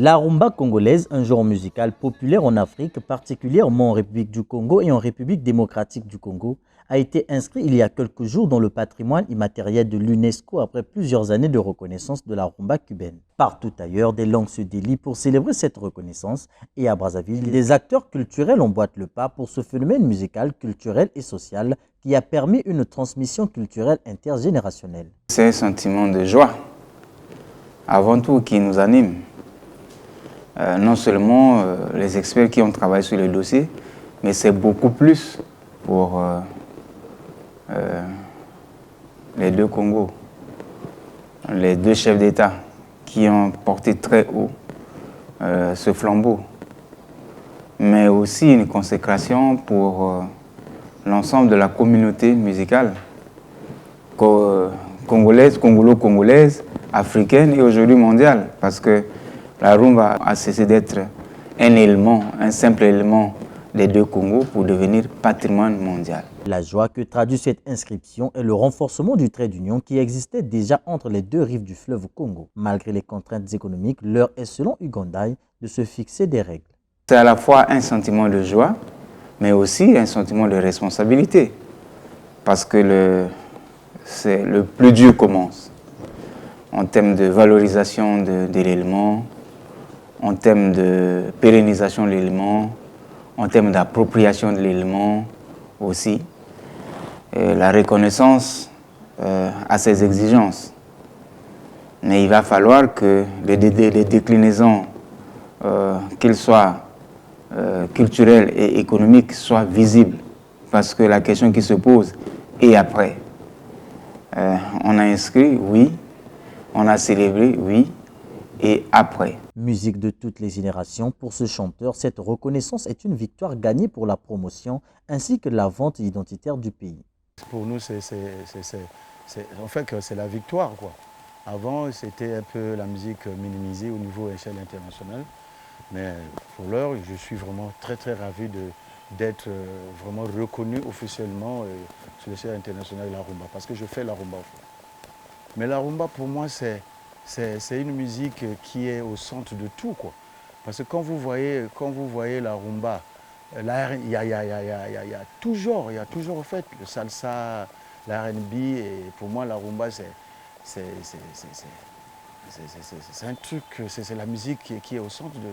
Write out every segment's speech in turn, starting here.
La rumba congolaise, un genre musical populaire en Afrique, particulièrement en République du Congo et en République démocratique du Congo, a été inscrit il y a quelques jours dans le patrimoine immatériel de l'UNESCO après plusieurs années de reconnaissance de la rumba cubaine. Partout ailleurs, des langues se délient pour célébrer cette reconnaissance et à Brazzaville, des acteurs culturels emboîtent le pas pour ce phénomène musical, culturel et social qui a permis une transmission culturelle intergénérationnelle. C'est un sentiment de joie, avant tout, qui nous anime. Non seulement les experts qui ont travaillé sur le dossier, mais c'est beaucoup plus pour les deux Congos, les deux chefs d'État qui ont porté très haut ce flambeau, mais aussi une consécration pour l'ensemble de la communauté musicale congolaise, congolo-congolaise, africaine et aujourd'hui mondiale, parce que la rumba a cessé d'être un élément, un simple élément des deux Congos pour devenir patrimoine mondial. La joie que traduit cette inscription est le renforcement du trait d'union qui existait déjà entre les deux rives du fleuve Congo. Malgré les contraintes économiques, l'heure est selon Ugandaï de se fixer des règles. C'est à la fois un sentiment de joie, mais aussi un sentiment de responsabilité, parce que le plus dur commence en termes de valorisation de l'élément, en termes de pérennisation de l'élément, en termes d'appropriation de l'élément aussi. Et la reconnaissance a ses exigences. Mais il va falloir que les déclinaisons, qu'elles soient culturelles et économiques, soient visibles. Parce que la question qui se pose, et après, on a inscrit, oui, on a célébré, oui, et après. Musique de toutes les générations, pour ce chanteur, cette reconnaissance est une victoire gagnée pour la promotion ainsi que la vente identitaire du pays. Pour nous, c'est la victoire, quoi. Avant, c'était un peu la musique minimisée au niveau échelle internationale. Mais pour l'heure, je suis vraiment très ravi d'être vraiment reconnu officiellement sur l'échelle internationale de la rumba, parce que je fais la rumba. Mais la rumba, pour moi, c'est une musique qui est au centre de tout, quoi. Parce que quand vous voyez la rumba, là, il y a toujours en fait le salsa, la R&B, et pour moi la rumba c'est un truc, c'est la musique qui est au centre de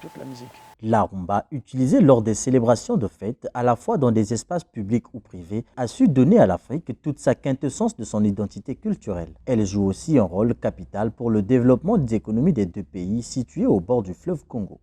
toute la musique. La rumba, utilisée lors des célébrations de fêtes, à la fois dans des espaces publics ou privés, a su donner à l'Afrique toute sa quintessence de son identité culturelle. Elle joue aussi un rôle capital pour le développement des économies des deux pays situés au bord du fleuve Congo.